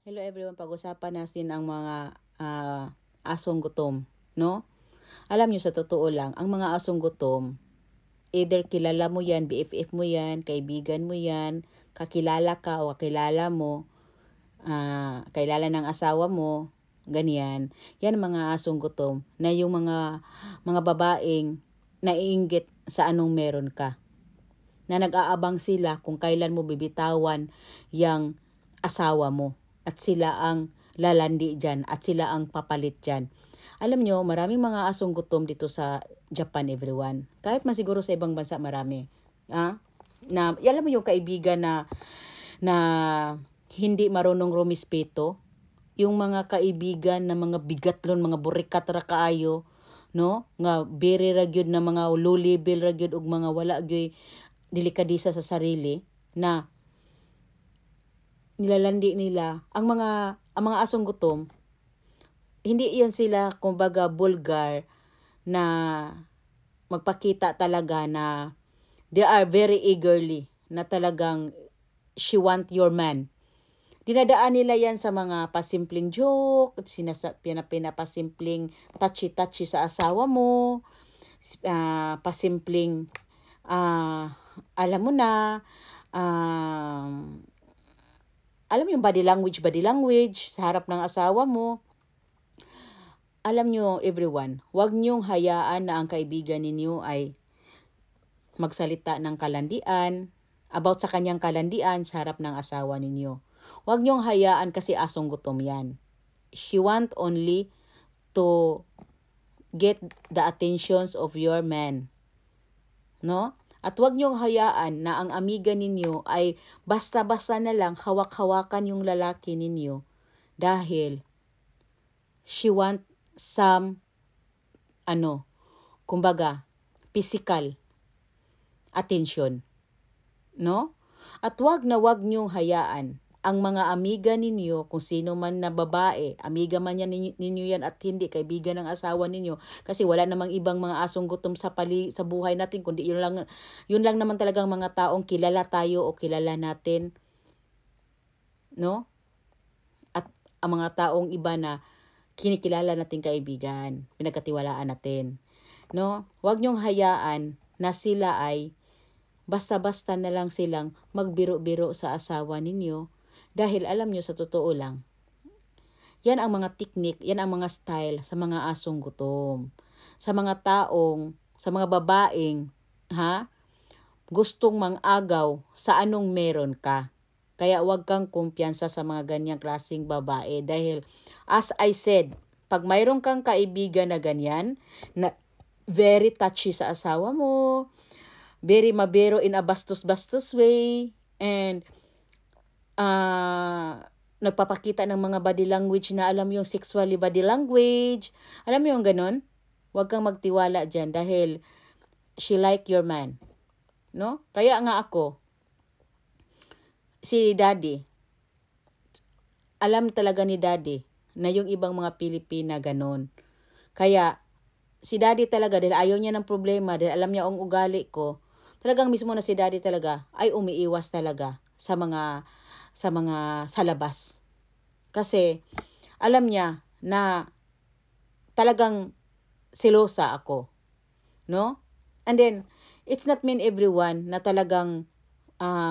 Hello everyone, pag-usapan natin ang mga asong gutom, no? Alam niyo sa totoo lang, ang mga asong gutom, either kilala mo yan, BFF mo yan, kaibigan mo yan, kakilala ka o kakilala mo, kailala ng asawa mo, ganyan. Yan mga asong gutom na yung mga babaeng naiinggit sa anong meron ka. Na nag-aabang sila kung kailan mo bibitawan yang asawa mo. At sila ang lalandi dyan at sila ang papalit dyan. Alam nyo, maraming mga asong gutom dito sa Japan, everyone. Kahit man siguro sa ibang bansa marami. Alam mo yung kaibigan na hindi marunong rumispeto. Yung mga kaibigan na mga bigatlon, mga burikat ra kaayo, no? Nga very ra gyud na mga low level ra gyud ug mga wala gyud delikadisa sa sarili na nilalandi nila ang mga asong gutom. Hindi iyan sila kumbaga vulgar na magpakita talaga na they are very eagerly na talagang she want your man. Dinadaan nila yan sa mga pasimpleng joke, pinapasimpleng touchy-touchy sa asawa mo, pasimpleng alam mo na, alam mo yung body language sa harap ng asawa mo. Alam nyo everyone, huwag nyong hayaan na ang kaibigan ninyo ay magsalita ng kalandian, about sa kanyang kalandian sa harap ng asawa ninyo. Huwag nyong hayaan kasi asong gutom yan. She want only to get the attentions of your man. No? At huwag niyong hayaan na ang amiga ninyo ay basta-basta na lang hawak-hawakan yung lalaki ninyo dahil she want some, kumbaga, physical attention. No? At huwag niyong hayaan ang mga amiga ninyo, kung sino man na babae, amiga man yan ninyo yan at hindi kaibigan ng asawa ninyo, kasi wala namang ibang mga asong gutom sa buhay natin, kundi yun lang naman talagang mga taong kilala tayo o kilala natin, no? At ang mga taong iba na kinikilala nating kaibigan, pinagkatiwalaan natin, no? Huwag niyong hayaan na sila ay basta-basta na lang silang magbiro-biro sa asawa ninyo. Dahil alam nyo sa totoo lang, yan ang mga teknik, yan ang mga style sa mga asong gutom. Sa mga babaeng, gustong mang-agaw sa anong meron ka. Kaya wag kang kumpiyansa sa mga ganyang klaseng babae. Dahil, as I said, pag mayroon kang kaibigan na ganyan, na very touchy sa asawa mo, very mabero in a bastos-bastos way, and nagpapakita ng mga body language na alam yung sexually body language. Alam mo yung ganon? Huwag kang magtiwala dyan dahil she like your man. No? Kaya nga ako, si Daddy, alam talaga ni Daddy na yung ibang mga Pilipina ganon. Kaya, si Daddy talaga, dahil ayaw niya ng problema, dahil alam niya ang ugali ko, talagang mismo na si Daddy talaga ay umiiwas talaga sa labas. Kasi alam niya na talagang selosa ako, no? And then it's not mean everyone na talagang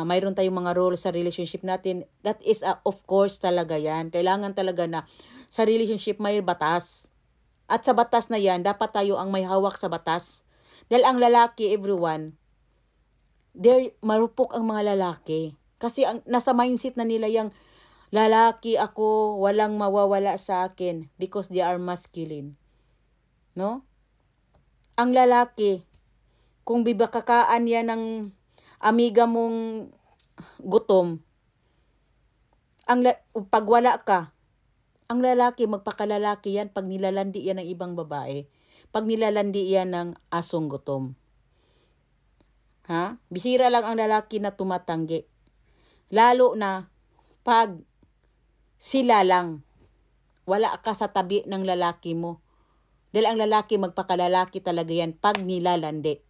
mayroon tayong mga rules sa relationship natin. That is of course talaga yan. Kailangan talaga na sa relationship may batas. At sa batas na yan, dapat tayo ang may hawak sa batas. Dahil ang lalaki, everyone, marupok ang mga lalaki. Kasi nasa mindset na nila yung lalaki ako, walang mawawala sa akin because they are masculine. No? Ang lalaki, kung bibakakaan yan ng amiga mong gutom, pag wala ka, ang lalaki, magpakalalaki yan pag nilalandi yan ng ibang babae. Pag nilalandi yan ng asong gutom. Bihira lang ang lalaki na tumatanggi. Lalo na pag sila lang, wala ka sa tabi ng lalaki mo. Dahil ang lalaki, magpakalalaki talaga yan pag nilalandi.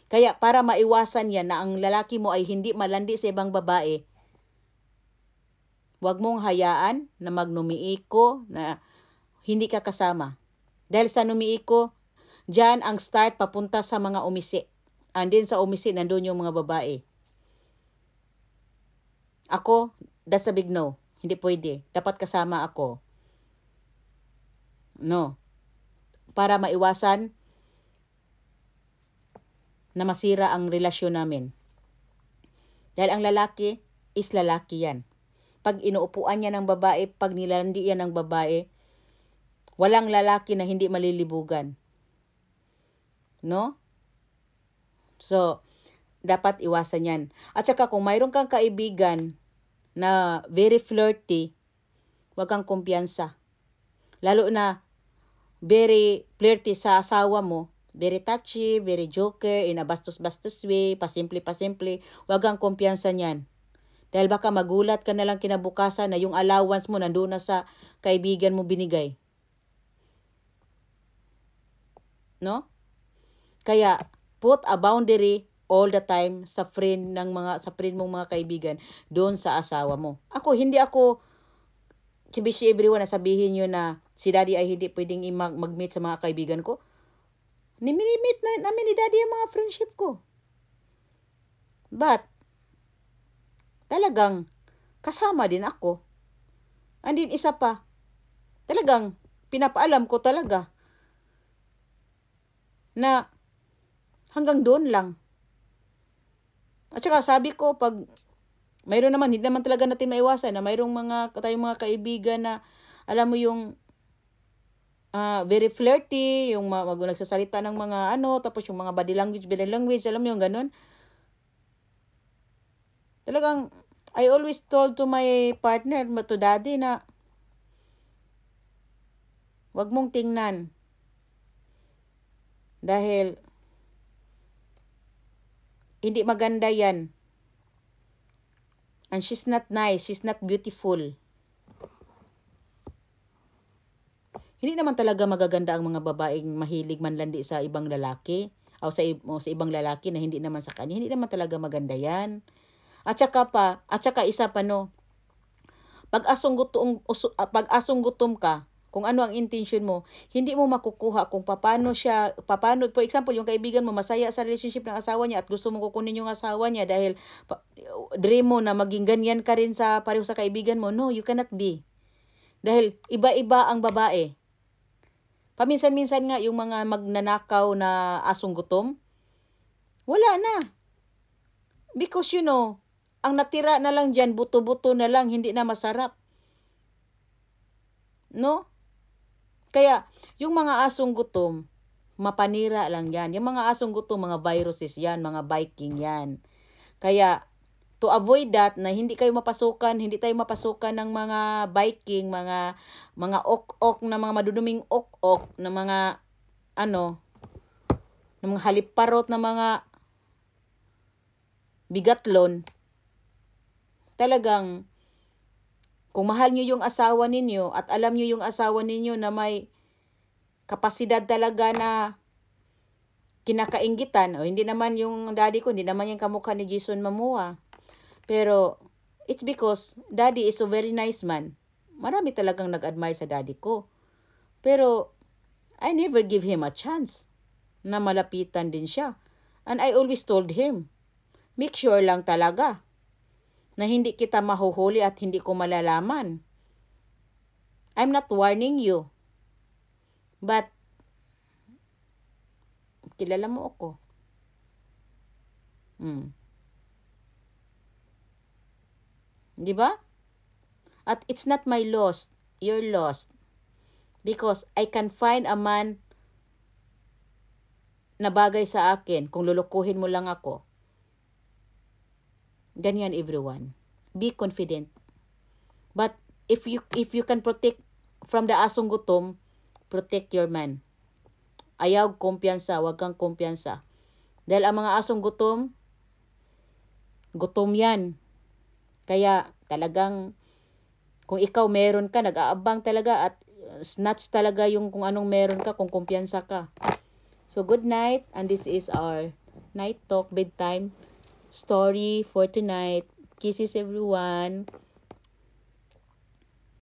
Kaya para maiwasan yan na ang lalaki mo ay hindi malandi sa ibang babae, Huwag mong hayaan na magnumiiko na hindi ka kasama. Dahil sa numiiko, dyan ang start papunta sa mga umisi. And then sa umisi, nandun yung mga babae. Ako, that's a big no. Hindi pwede. Dapat kasama ako. No. Para maiwasan na masira ang relasyon namin. Dahil ang lalaki is lalaki yan. Pag inuupuan niya ng babae, pag nilandi yan ng babae, walang lalaki na hindi malilibugan. No? So, dapat iwasan yan. At saka kung mayroon kang kaibigan na very flirty, wag kang kumpiyansa. Lalo na very flirty sa asawa mo, very touchy, very joker, in a bastos-bastos way, pasimple-pasimple, wag kang kumpiyansa niyan. Dahil baka magulat ka na lang kinabukasan na yung allowance mo nandoon na sa kaibigan mo binigay. No? Kaya, put a boundary all the time sa friend mong mga kaibigan doon sa asawa mo. Hindi ako kibishi everyone na sabihin nyo na si daddy ay hindi pwedeng mag-meet sa mga kaibigan ko. Minimit na namin ni daddy ang mga friendship ko. But, talagang kasama din ako. And then isa pa, talagang pinapaalam ko talaga na hanggang doon lang. At saka sabi ko, pag mayroon naman, hindi naman talaga natin maiwasan na mayroong tayong mga kaibigan na alam mo yung very flirty, yung nagsasalita ng mga tapos yung mga body language, alam mo yung ganun. Talagang, I always told to my partner, to daddy na, wag mong tingnan. Dahil, hindi maganda yan. And she's not nice, she's not beautiful. Hindi naman talaga magaganda ang mga babaeng mahilig manlandi sa ibang lalaki. O sa ibang lalaki na hindi naman sa kanya. Hindi naman talaga maganda yan. At saka isa pa no, pag asong gutom ka, kung ano ang intention mo, hindi mo makukuha kung paano, for example, yung kaibigan mo masaya sa relationship ng asawa niya at gusto mo kukunin yung asawa niya dahil dream mo na maging ganyan ka rin sa pareho sa kaibigan mo. No, you cannot be. Dahil iba-iba ang babae. Paminsan-minsan nga yung mga magnanakaw na asong gutom, wala na. Because ang natira na lang dyan, buto-buto na lang, hindi na masarap. No? Kaya, yung mga asong gutom, mapanira lang yan. Yung mga asong gutom, mga viruses yan, mga Viking yan. Kaya, to avoid that, na hindi tayo mapasukan ng mga Viking, mga ok-ok, na mga maduduming ok-ok, na mga, na mga haliparot, na mga bigatlon, talagang, kung mahal nyo yung asawa ninyo at alam nyo yung asawa ninyo na may kapasidad talaga na kinakainggitan, o hindi naman yung daddy ko, hindi naman yung kamukha ni Jason Momoa. Pero, it's because daddy is a very nice man. Marami talagang nag-admire sa daddy ko. Pero, I never give him a chance na malapitan din siya. And I always told him, make sure lang talaga na hindi kita mahuhuli at hindi ko malalaman. I'm not warning you. But, kilala mo ako. Di ba? At it's not my loss. You're lost. Because I can find a man na bagay sa akin kung lulukuhin mo lang ako. Ganyan everyone. Be confident. But if you can protect from the asong gutom, protect your man. Ayaw kumpiyansa, wag kang kumpiyansa. Dahil ang mga asong gutom yan. Kaya talagang kung ikaw meron ka, nag-aabang talaga at snatch talaga yung kung anong meron ka, kung kumpiyansa ka. So good night, and this is our night talk bedtime story for tonight. Kisses everyone.